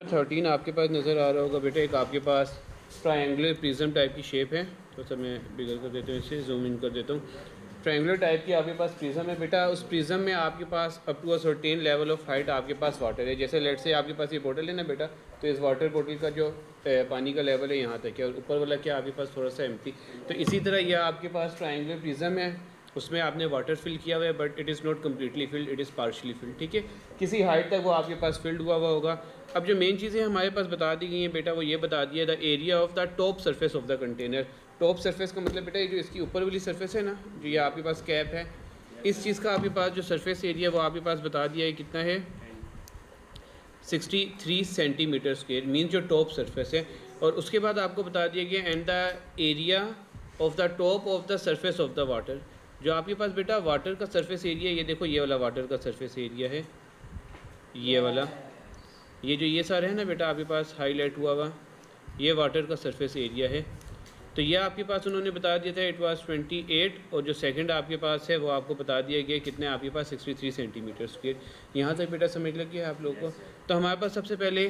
13 आपके पास नज़र आ रहा होगा बेटा। एक आपके पास ट्रायंगुलर प्रिज्म टाइप की शेप है। तो सर मैं बिगर कर देता हूँ, इसे जूम इन कर देता हूँ। ट्रायंगुलर टाइप की आपके पास प्रिज्म है बेटा। उस प्रिज्म में आपके पास up to a certain level of height आपके पास वाटर है। जैसे लेट से आपके पास ये बोतल है ना बेटा, तो इस वाटर बोतल का जो पानी का लेवल है यहाँ तक है, और ऊपर वाला क्या आपके पास थोड़ा सा एम्प्टी। तो इसी तरह यह आपके पास ट्रायंगुलर प्रिज्म है, उसमें आपने वाटर फिल किया हुआ है, but it is not completely field, it is partially field. ठीक है, किसी हाइट तक वो आपके पास फिल्ड हुआ होगा। अब जो मेन चीज़ें हमारे पास बता दी गई हैं बेटा, वो ये बता दिया the area of the top surface of the container. Top surface का मतलब बेटा ये जो इसकी ऊपर वाली सरफेस है ना, जो ये आपके पास कैप है, इस चीज़ का आपके पास जो सरफेस एरिया वो आपके पास बता दिया है कितना है, 63 सेंटीमीटर स्क्वेयर, मीन जो टॉप सरफेस है। और उसके बाद आपको बता दिया गया and the area of the top of the surface of the water. जो आपके पास बेटा वाटर का सरफेस एरिया, ये देखो ये वाला वाटर का सरफेस एरिया है, ये वाला, ये जो ये सारे है ना बेटा आपके पास हाईलाइट हुआ हुआ, ये वाटर का सरफेस एरिया है। तो ये आपके पास उन्होंने बता दिया था इट वाज 28, और जो सेकंड आपके पास है वो आपको बता दिया गया कितने आपके पास 63 सेंटीमीटर स्क्वेयर। यहाँ तक बेटा समझ लगी है आप लोगों को। तो हमारे पास सबसे पहले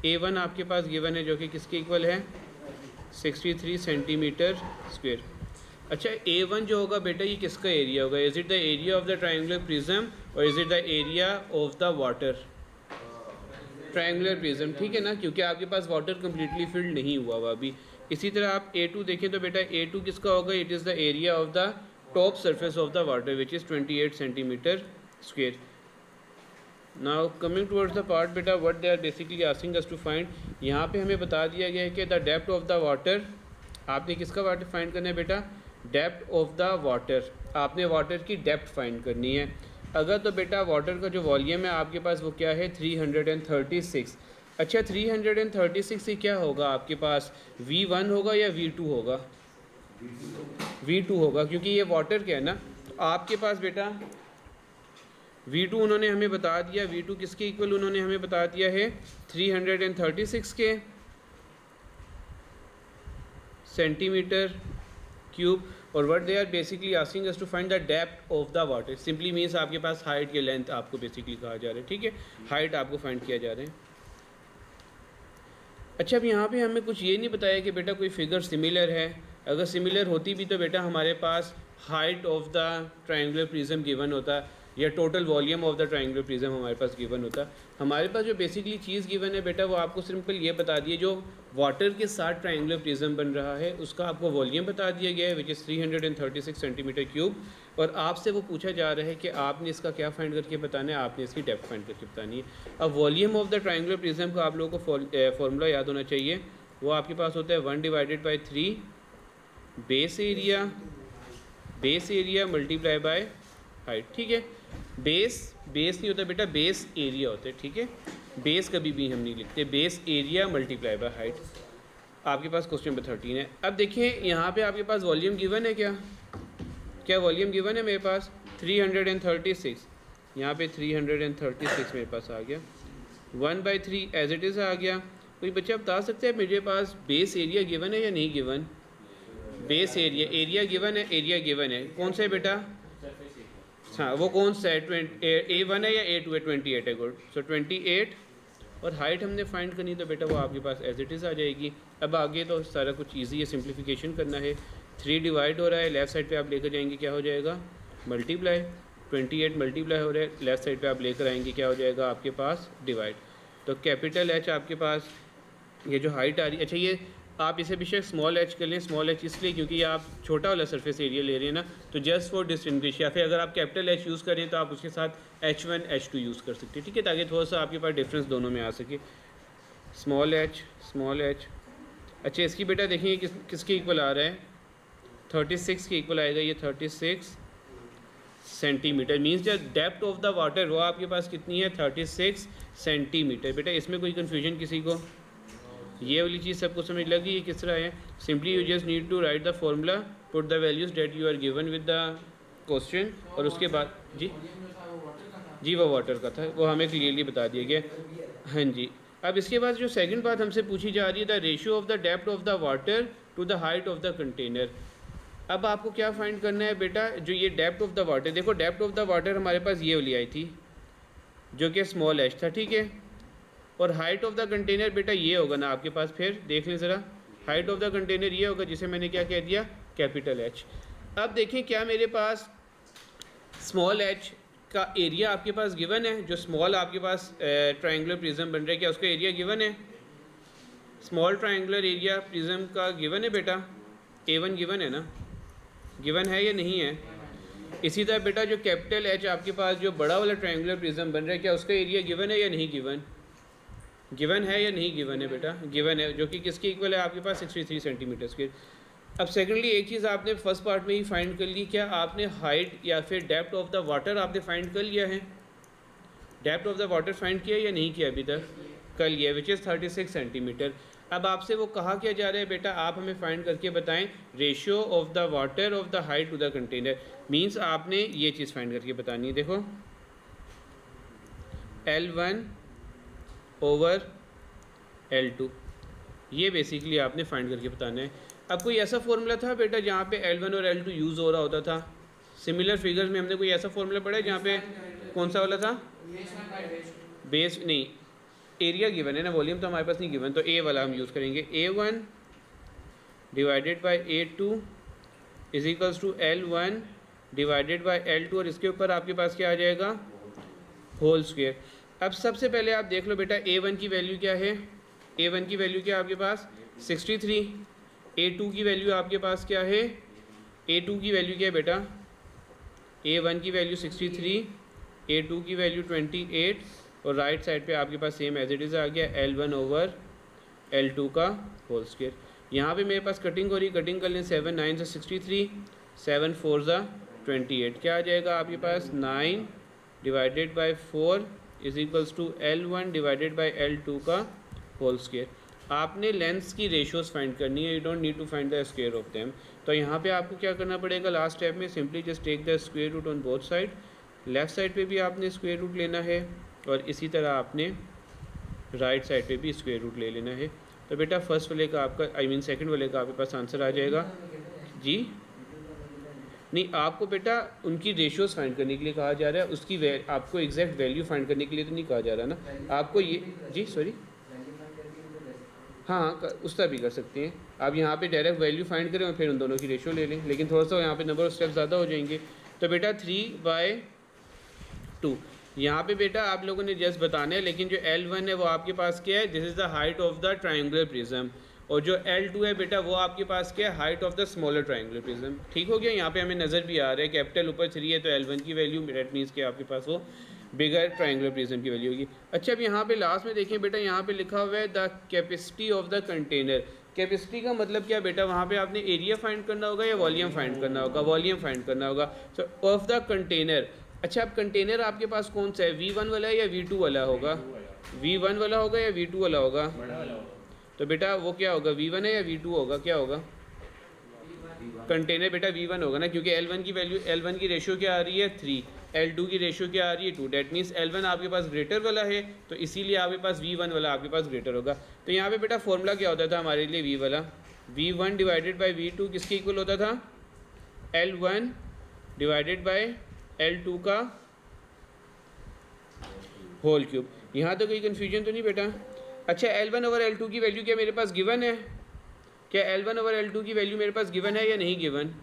A1 आपके पास गिवन है, जो कि किसके इक्वल है, 63 सेंटीमीटर स्क्वेयर। अच्छा, A1 जो होगा बेटा ये किसका एरिया होगा, is it the area of the triangular prism और is it the area of the water, triangular prism. ठीक है ना, क्योंकि आपके पास वाटर कम्प्लीटली फिल्ड नहीं हुआ हुआ अभी। इसी तरह आप A2 देखें तो बेटा A2 किसका होगा, it is the area of the top surface of the water which is 28 centimetre square. Now coming towards the part बेटा what they are basically asking us to find. यहाँ पे हमें बता दिया गया है कि the depth of the water, आपने किसका वाटर फाइंड करना है बेटा, डेप्थ ऑफ द वाटर, आपने वाटर की डेप्थ फाइंड करनी है। अगर तो बेटा वाटर का जो वॉल्यूम है आपके पास वो क्या है, 336। अच्छा, 336 से क्या होगा आपके पास, V1 होगा या V2 होगा, V2 होगा, क्योंकि ये वाटर क्या है ना। तो आपके पास बेटा V2 उन्होंने हमें बता दिया, V2 किसके इक्वल उन्होंने हमें बता दिया है, 336 के सेंटीमीटर क्यूब। और what they are basically asking us to find the depth of the water, simply means आपके पास हाइट या लेंथ आपको बेसिकली कहा जा रहा है। ठीक है, हाइट आपको फाइंड किया जा रहा है। अच्छा, अब यहाँ पे हमें कुछ ये नहीं बताया कि बेटा कोई फिगर सिमिलर है। अगर सिमिलर होती भी तो बेटा हमारे पास height of the triangular prism given होता, या total volume of the triangular prism हमारे पास गिवन होता। हमारे पास जो बेसिकली चीज़ गिवन है बेटा वो आपको सिंपल ये बता दिए, जो वाटर के साथ ट्रायंगुलर प्रिज्म बन रहा है उसका आपको वॉल्यूम बता दिया गया है विच इज़ 336 सेंटीमीटर क्यूब। और आपसे वो पूछा जा रहा है कि आपने इसका क्या फाइंड करके बताना है, आपने इसकी डेप्थ फाइंड करके बतानी है। अब volume of the triangular prism का आप लोगों को फॉर्मूला याद होना चाहिए। वो आपके पास होता है 1/3 base area multiply by height. ठीक है, बेस नहीं होता बेटा, बेस एरिया होता है। ठीक है, बेस कभी भी हम नहीं लिखते, base area multiply by height. आपके पास क्वेश्चन नंबर 13 है। अब देखिए यहाँ पे आपके पास वॉल्यूम गिवन है, क्या वॉल्यूम गिवन है मेरे पास, 336। यहाँ पे 336 मेरे पास आ गया, 1/3 एज इट इज़ आ गया। कोई बच्चा बता सकते हैं मेरे पास बेस एरिया गिवन है या नहीं गिवन, बेस एरिया गिवन है, कौन सा है बेटा, हाँ वो कौन सा है, A1 है या A2 है, 28 है, गुड। सो 28, और हाइट हमने फाइंड करनी तो बेटा वो आपके पास एज इट इज़ आ जाएगी। अब आगे तो सारा कुछ इजी है, सिंप्लीफिकेशन करना है। 3 डिवाइड हो रहा है, लेफ़्ट साइड पे आप लेकर जाएंगे क्या हो जाएगा, मल्टीप्लाई। 28 मल्टीप्लाई हो रहा है, लेफ़्ट साइड पे आप लेकर आएंगे क्या हो जाएगा आपके पास, डिवाइड। तो कैपिटल H आपके पास ये जो हाइट आ रही है, अच्छा ये आप इसे बेशक स्मॉल h कर लें, स्मॉल h इसलिए क्योंकि आप छोटा वाला सरफेस एरिया ले रहे हैं ना, तो जस्ट फॉर डिस्टिंग्विश, या फिर अगर आप कैपिटल H यूज़ करें तो आप उसके साथ H1 H2 यूज़ कर सकते हैं। ठीक है, ताकि थोड़ा सा आपके पास डिफरेंस दोनों में आ सके, स्मॉल h। अच्छा, इसकी बेटा देखिए किसके इक्वल आ रहा है, 36 के इक्वल आएगा ये, 36 सेंटीमीटर। मीन्स जो डेप्थ ऑफ द वाटर वो आपके पास कितनी है, 36 सेंटीमीटर। बेटा इसमें कोई कन्फ्यूजन किसी को, ये वाली चीज़ सबको समझ लगी, ये किस तरह है, simply you just need to write the formula, put the values that you are given with the question, और उसके बाद जी वो वाटर का था, वो हमें क्लियरली बता दिया गया। हाँ जी, अब इसके बाद जो सेकंड बात हमसे पूछी जा रही है, the ratio of the depth of the water to the height of the container. अब आपको क्या फाइंड करना है बेटा, जो ये डेप्थ ऑफ द वाटर, देखो डेप्थ ऑफ द वाटर हमारे पास ये वाली आई थी जो कि स्मॉल h था। ठीक है, और हाइट ऑफ द कंटेनर बेटा ये होगा ना आपके पास, फिर देख लें ज़रा, हाइट ऑफ द कंटेनर ये होगा जिसे मैंने क्या कह दिया, कैपिटल एच। अब देखें क्या मेरे पास स्मॉल एच का एरिया आपके पास गिवन है, जो स्मॉल आपके पास ट्रायंगुलर प्रिज्म बन रहा है, क्या उसका एरिया गिवन है? स्मॉल ट्रायंगुलर एरिया प्रिज्म का गिवन है बेटा, A1 गिवन है ना, गिवन है या नहीं है? इसी तरह बेटा जो कैपिटल एच आपके पास जो बड़ा वाला ट्रायंगुलर प्रिज्म बन रहा है, क्या उसका एरिया गिवन है या नहीं गिवन? गिवन है या नहीं गिवन है बेटा? गिवन है, जो कि किसके इक्वल है आपके पास 63 सेंटीमीटर स्क्वायर। अब सेकेंडली एक चीज़ आपने फर्स्ट पार्ट में ही फाइंड कर ली, क्या आपने हाइट या फिर डेप्थ ऑफ द वाटर आपने फाइंड कर लिया है? Depth of the water find किया या नहीं किया अभी तक? कर लिया, विच इज़ 36 सेंटीमीटर। अब आपसे वो कहा क्या जा रहा है बेटा, आप हमें फाइंड करके बताएं ratio of the water of the height to the container. Means आपने ये चीज़ फाइंड करके बतानी है। देखो L1 ओवर L2, ये बेसिकली आपने फाइंड करके बताना है। अब कोई ऐसा फॉर्मूला था बेटा जहाँ पे L1 और L2 यूज़ हो रहा होता था? सिमिलर फिगर्स में हमने कोई ऐसा फॉर्मूला पढ़ा है जहाँ पे कौन सा वाला था? बेस नहीं, एरिया गिवन है ना, वॉल्यूम तो हमारे पास नहीं गिवन, तो ए वाला हम यूज़ करेंगे। A1 divided by A2 is equals to L1 divided by L2, और इसके ऊपर आपके पास क्या आ जाएगा, होल स्क्वायर। अब सबसे पहले आप देख लो बेटा A1 की वैल्यू क्या है, A1 की वैल्यू क्या है आपके पास 63, A2 की वैल्यू आपके पास क्या है, A2 की वैल्यू क्या है बेटा, A1 की वैल्यू 63, A2 की वैल्यू 28, और राइट साइड पे आपके पास सेम एज इट इज़ आ गया L1 ओवर L2 का होल स्क्वायर। यहाँ पे मेरे पास कटिंग हो रही, कटिंग कर लें, 7 9 से 63, 7 4 ज़ा 28, क्या आ जाएगा आपके पास 9 divided by 4 is equals to L1 divided by L2 का होल स्क्वायर। आपने लेंथ्स की रेशियोज फाइंड करनी है, you don't need to find the square of them. तो यहाँ पे आपको क्या करना पड़ेगा लास्ट स्टेप में, simply just take the square root on both side. Left side पे भी आपने स्क्वायर रूट लेना है, और इसी तरह आपने राइट साइड पे भी स्क्वायर रूट ले लेना है। तो बेटा फर्स्ट वाले का आपका सेकंड वाले का आपके पास आंसर आ जाएगा जी। नहीं, आपको बेटा उनकी रेशियोज फाइंड करने के लिए कहा जा रहा है, उसकी आपको एग्जैक्ट वैल्यू फाइंड करने के लिए तो नहीं कहा जा रहा ना आपको ये जी, सॉरी, हाँ उस तरह भी कर सकते हैं आप, यहाँ पे डायरेक्ट वैल्यू फाइंड करें और फिर उन दोनों की रेशियो ले लें, लेकिन थोड़ा सा यहाँ पे नंबर ऑफ स्टेप्स ज़्यादा हो जाएंगे। तो बेटा 3/2 यहाँ पे बेटा आप लोगों ने जस्ट बताना है, लेकिन जो L1 है वो आपके पास क्या है, this is the height of the triangular prism, और जो L2 है बेटा वो आपके पास क्या है, height of the smaller triangular prism. ठीक हो गया, यहाँ पे हमें नज़र भी आ रहा है कैपिटल ऊपर 3 है, तो L1 की वैल्यू डेट मीन्स के आपके पास वो बिगर ट्रायंगुलर प्रिज्म की वैल्यू होगी। अच्छा, अब यहाँ पे लास्ट में देखें बेटा, यहाँ पे लिखा हुआ है the capacity of the container. Capacity का मतलब क्या बेटा, वहाँ पे आपने एरिया फाइंड करना होगा या वॉल्यूम फाइंड करना होगा? वॉल्यूम फाइंड करना होगा। सो ऑफ द कंटेनर। अच्छा, अब कंटेनर आपके पास कौन सा है, V1 वाला है या V2 वाला होगा? V1 वाला होगा या V2 वाला होगा? तो बेटा वो क्या होगा, V1 है या V2 होगा, क्या होगा? कंटेनर बेटा V1 होगा ना, क्योंकि L1 की वैल्यू, L1 की रेशियो क्या आ रही है 3, L2 की रेशियो क्या आ रही है 2, डेट मीन्स L1 आपके पास ग्रेटर वाला है, तो इसीलिए आपके पास V1 वाला आपके पास ग्रेटर होगा। तो यहाँ पे बेटा फॉर्मूला क्या होता था हमारे लिए V वाला, V1 डिवाइडेड बाई V2 किसके इक्वल होता था, L1 डिवाइडेड बाई L2 का होल क्यूब। यहाँ तो कोई कन्फ्यूजन तो नहीं बेटा? अच्छा, L1 ओवर L2 की वैल्यू क्या मेरे पास गिवन है? क्या L1 ओवर L2 की वैल्यू मेरे पास गिवन है या नहीं गिवन?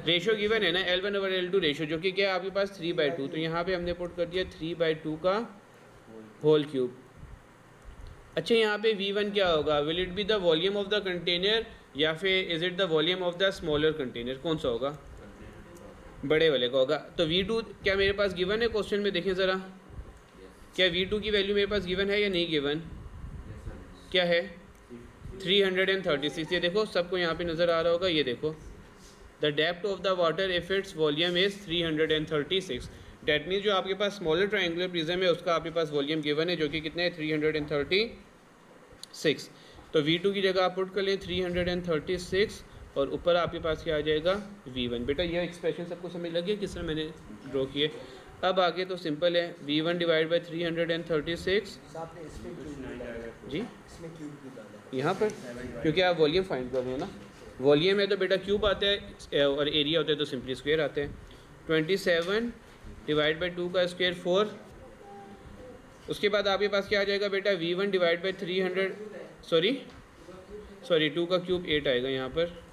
रेशो गिवन है ना, L1 ओवर L2 रेशो, जो कि क्या है आपके पास 3/2। तो यहाँ पे हमने पुट कर दिया 3/2 का होल क्यूब। अच्छा, यहाँ पे V1 क्या होगा, will it be the volume of the container या फिर is it the volume of the smaller container? कौन सा होगा? बड़े वाले का होगा। तो V2 क्या मेरे पास गिवन है क्वेश्चन में, देखें ज़रा, क्या V2 की वैल्यू मेरे पास गिवन है या नहीं गिवन? क्या है 336। ये देखो सबको यहाँ पे नज़र आ रहा होगा, ये देखो the depth of the water if its volume is 336। That means जो आपके पास स्मॉलर ट्रायंगुलर प्रिज्म है उसका आपके पास वॉल्यूम गिवन है, जो कि कितने है 336। तो V2 की जगह आप पुट कर लें 336, और ऊपर आपके पास क्या आ जाएगा V1। बेटा ये एक्सप्रेशन सबको समझ लगी किस तरह मैंने ड्रॉ किए? अब आगे तो सिंपल है, V1 डिवाइड बाई 336 जी, यहाँ पर क्योंकि आप वॉल्यूम फाइंड कर रहे हो ना, वॉल्यूम है तो बेटा क्यूब आता है, और एरिया होता है तो सिंपली स्क्वायर आते हैं। 27 डिवाइड बाई 2 का स्क्वायर 4, उसके बाद आपके पास क्या आ जाएगा बेटा, V1 डिवाइड बाई 300, सॉरी 2 का क्यूब 8 आएगा यहाँ पर,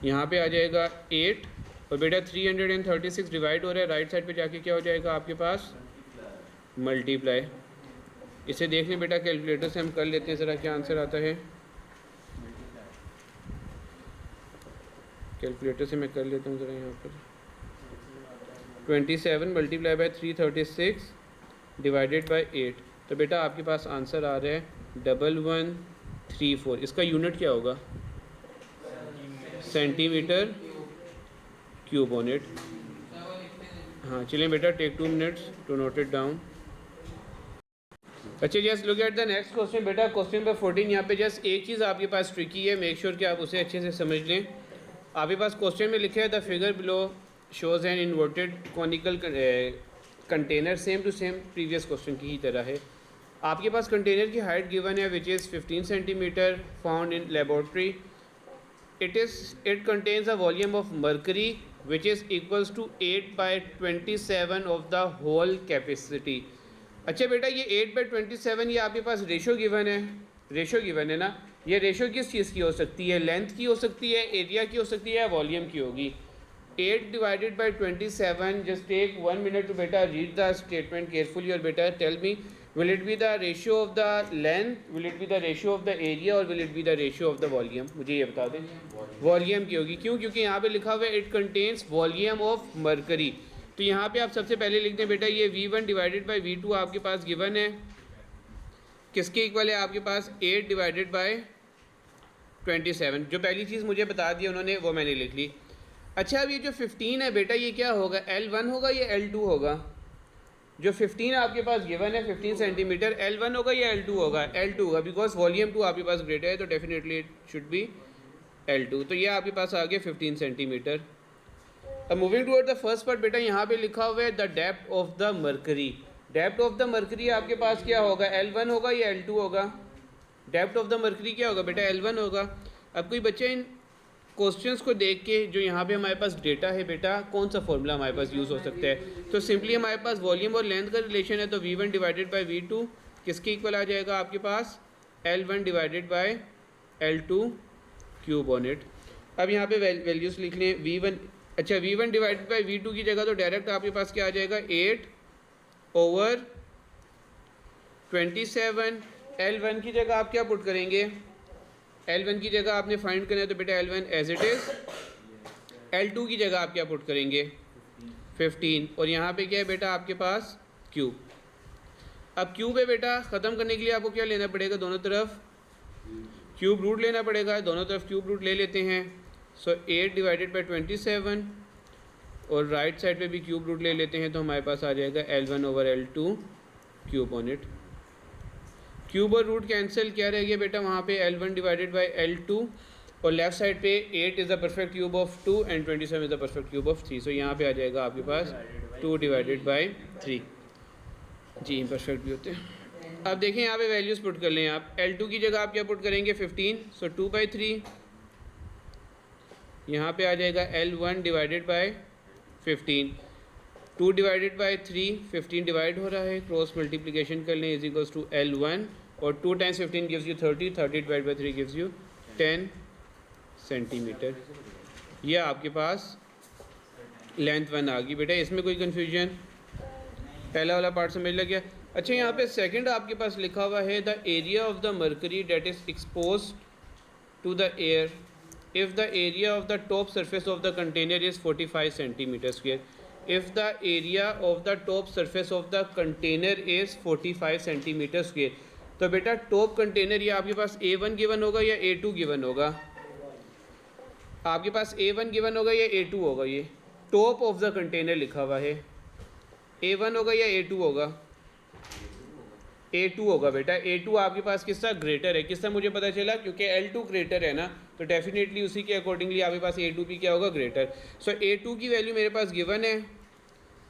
यहाँ पे आ जाएगा 8 और बेटा 336 डिवाइड हो रहा है, राइट साइड पे जाके क्या हो जाएगा आपके पास, मल्टीप्लाई। इसे देख लें बेटा, कैलकुलेटर से हम कर लेते हैं ज़रा क्या आंसर आता है। कैलकुलेटर से मैं कर लेता हूँ ज़रा यहाँ पर, 27 मल्टीप्लाई बाई 336 डिवाइडेड बाई 8, तो बेटा आपके पास आंसर आ रहा है 1134। इसका यूनिट क्या होगा, सेंटीमीटर क्यूब ऑन इट। हाँ चलिए बेटा, take 2 minutes to note it down. अच्छा just look at the next question बेटा, क्वेश्चन नंबर 14। यहाँ पे जस्ट एक चीज़ आपके पास ट्रिकी है, मेक श्योर कि आप उसे अच्छे से समझ लें। आपके पास क्वेश्चन में लिखा है the figure below shows an inverted conical container, same to same previous question की ही तरह है। आपके पास कंटेनर की हाइट गिवन है which is 15 centimetre, found in laboratory. It contains a volume of mercury which is equals to 8/27 of the whole capacity। अच्छा बेटा ये 8/27 ये आपके पास रेशो गिवन है, रेशो गिवन है ना। ये रेशो किस चीज़ की हो सकती है, लेंथ की हो सकती है, एरिया की हो सकती है, या वॉल्यूम की होगी। 8 divided by 27, just take 1 minute to बेटा रीड द स्टेटमेंट केयरफुली और बेटा tell me, will it be the ratio of the length, will it be the ratio of the area or will it be the ratio of the volume? मुझे ये बता दें। Volume की होगी, क्यों, क्योंकि यहाँ पे लिखा हुआ है it contains volume of mercury. तो यहाँ पे आप सबसे पहले लिख दें बेटा ये V1 डिवाइडेड बाई V2 आपके पास गिवन है, किसके इक्वल है आपके पास 8 डिवाइडेड बाई 27। जो पहली चीज़ मुझे बता दी उन्होंने वो मैंने लिख ली। अच्छा अब ये जो 15 है बेटा ये क्या होगा, L1 होगा या L2 होगा। जो 15 आपके पास गिवन है 15 सेंटीमीटर, L1 होगा या L2 होगा, L2 होगा, बिकॉज वॉल्यूम 2 आपके पास ग्रेटर है तो definitely it should be L2। तो ये आपके पास आ गया 15 सेंटीमीटर। अब moving toward the first part बेटा, यहाँ पे लिखा हुआ है the depth of the mercury. Depth of the mercury आपके पास क्या होगा, L1 होगा या L2 होगा। डेप्थ ऑफ द मरकरी क्या होगा बेटा, L1 होगा। अब कोई बच्चे इन क्वेश्चंस को देख के जो यहाँ पे हमारे पास डेटा है बेटा, कौन सा फॉर्मूला हमारे पास यूज़ हो सकता है, तो सिंपली हमारे पास वॉल्यूम और लेंथ का रिलेशन है, तो V1 डिवाइडेड बाई V2 किसके इक्वल आ जाएगा आपके पास, L1 divided by L2 cube on it. अब यहाँ पे वैल्यूज़ लिख लें V1, अच्छा V1 डिवाइडेड बाई V2 की जगह तो डायरेक्ट आपके पास क्या आ जाएगा 8/27। L1 की जगह आप क्या पुट करेंगे, L1 की जगह आपने फाइंड करना है तो बेटा L1 as it is. L2 की जगह आप क्या पुट करेंगे 15, और यहाँ पे क्या है बेटा आपके पास क्यूब। अब क्यूब है बेटा, ख़त्म करने के लिए आपको क्या लेना पड़ेगा, दोनों तरफ क्यूब रूट लेना पड़ेगा, दोनों तरफ क्यूब रूट ले लेते हैं। सो 8 डिवाइडेड बाई 27 और राइट साइड पे भी क्यूब रूट ले लेते हैं, तो हमारे पास आ जाएगा L1 over L2 cube on it. Cube और रूट कैंसिल, क्या रह गया बेटा वहाँ पे L1 डिवाइडेड बाई L2, और लेफ्ट साइड पे 8 is the perfect cube of 2 and 27 is the perfect cube of 3। सो यहाँ पे आ जाएगा आपके पास 2 डिवाइडेड बाई 3। जी परफेक्ट भी होते हैं। अब देखें यहाँ पे वैल्यूज़ पुट कर लें आप, L2 की जगह आप क्या पुट करेंगे 15, सो 2/3। यहाँ पे आ जाएगा L1 divided by 15, 2 divided by 3, 15 divide हो रहा है, क्रॉस मल्टीप्लिकेशन कर लें, इज इक्वल्स टू L1, और 2 times 15 gives you 30, 30 divide by 3 gives you 10 centimetre. यह आपके पास लेंथ 1 आ गई बेटा, इसमें कोई कन्फ्यूजन, पहला वाला पार्ट समझ लग गया। अच्छा यहाँ पे सेकंड आपके पास लिखा हुआ है the area of the mercury that is expose to the air if the area of the top surface of the container is 45 centimeter square, if the area of the top surface of the container is 45 centimeter square, तो बेटा top container ये आपके पास A1 given होगा या A2 given होगा, आपके पास A1 given होगा या A2 होगा। ये टॉप ऑफ द कंटेनर लिखा हुआ है, A1 होगा या A2 होगा, A2 होगा बेटा। A2 आपके पास किसका ग्रेटर है, किसका मुझे पता चला, क्योंकि L2 ग्रेटर है ना, तो डेफिनेटली उसी के अकॉर्डिंगली आपके पास A2 भी क्या होगा ग्रेटर। सो A2 की वैल्यू मेरे पास गिवन है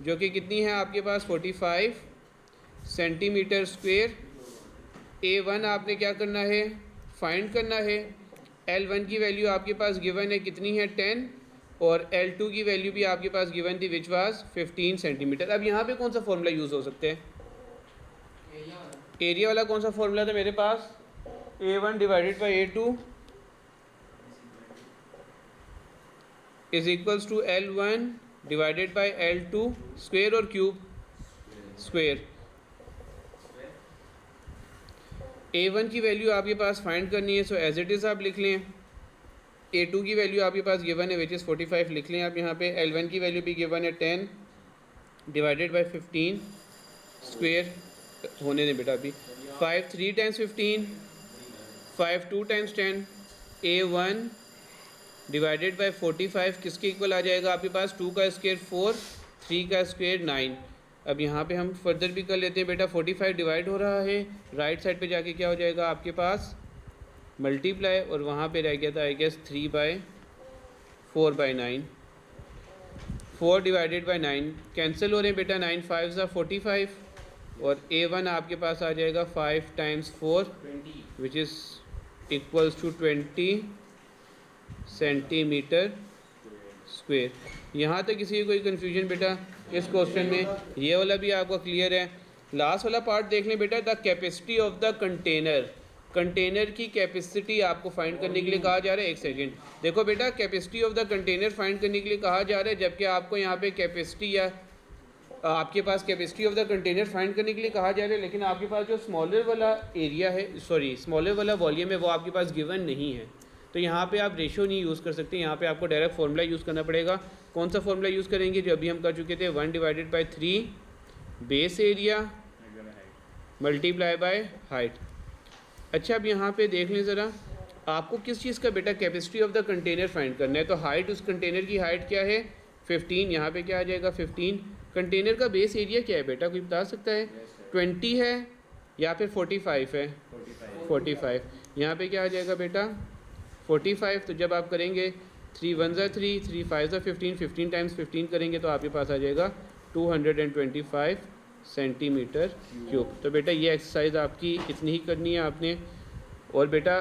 जो कि कितनी है आपके पास 45 सेंटीमीटर स्क्वेयर। A1 आपने क्या करना है, फाइंड करना है। L1 की वैल्यू आपके पास गिवन है कितनी है 10, और L2 की वैल्यू भी आपके पास गिवन थी विच वाज 15 सेंटीमीटर। अब यहाँ पे कौन सा फॉर्मूला यूज़ हो सकते हैं? एरिया वाला कौन सा फॉर्मूला था मेरे पास? A1 divided by A2 is equals to L1 divided by L2 square और क्यूब स्क्वेयर। A1 की वैल्यू आपके पास फाइंड करनी है, सो एज इट इज़ आप लिख लें। A2 की वैल्यू आपके पास गिवन है विच इज़ 45 लिख लें आप यहाँ पे। L1 की वैल्यू भी गिवन है 10 डिवाइडेड बाई 15 स्क्वेयर होने दें बेटा अभी। 5 3 times 15, 5 2 times 10, A1 divided by 45 किसके इक्वल आ जाएगा आपके पास? 2 का स्क्वेयर 4, 3 का स्क्वेयर 9। अब यहाँ पे हम फर्दर भी कर लेते हैं बेटा। 45 डिवाइड हो रहा है, राइट साइड पे जाके क्या हो जाएगा आपके पास? मल्टीप्लाई, और वहाँ पे रह गया था I guess 3/4/9। 4 divided by 9 cancel हो रहे हैं बेटा। 9 5 ज़ा 45, और A1 आपके पास आ जाएगा 5 times 4 which is equals to 20 centimetre square. यहाँ तक किसी कोई कन्फ्यूजन बेटा इस क्वेश्चन में? ये वाला भी आपका क्लियर है। लास्ट वाला पार्ट देख लें बेटा, the capacity of the container. Container की कैपेसिटी आपको फाइंड करने के लिए कहा जा रहा है। एक सेकेंड देखो बेटा, capacity of the container find करने के लिए कहा जा रहा है, जबकि आपको यहाँ पे कैपेसिटी या आपके पास capacity of the container find करने के लिए कहा जा रहा है, लेकिन आपके पास जो स्मॉलर वाला एरिया है, सॉरी स्मॉलर वाला वॉल्यूम है, वो आपके पास गिवन नहीं है। तो यहाँ पे आप रेशो नहीं यूज़ कर सकते, यहाँ पे आपको डायरेक्ट फार्मूला यूज़ करना पड़ेगा। कौन सा फार्मूला यूज़ करेंगे? जो अभी हम कर चुके थे, 1 divided by 3 base area multiply by height. अच्छा अब यहाँ पे देख लें ज़रा, आपको किस चीज़ का बेटा capacity of the container find करना है। तो हाइट, उस कंटेनर की हाइट क्या है? 15। यहाँ पे क्या आ जाएगा? 15। कंटेनर का बेस एरिया क्या है बेटा, कोई बता सकता है? 20 है या फिर 45 है? 45। यहाँ पे क्या आ जाएगा बेटा? 45। तो जब आप करेंगे 3 1 ज़ा 3, 3 5 ज़ा 15, 15 टाइम्स 15 करेंगे तो आपके पास आ जाएगा 225 सेंटीमीटर क्यूब। तो बेटा ये एक्सरसाइज आपकी इतनी ही करनी है आपने। और बेटा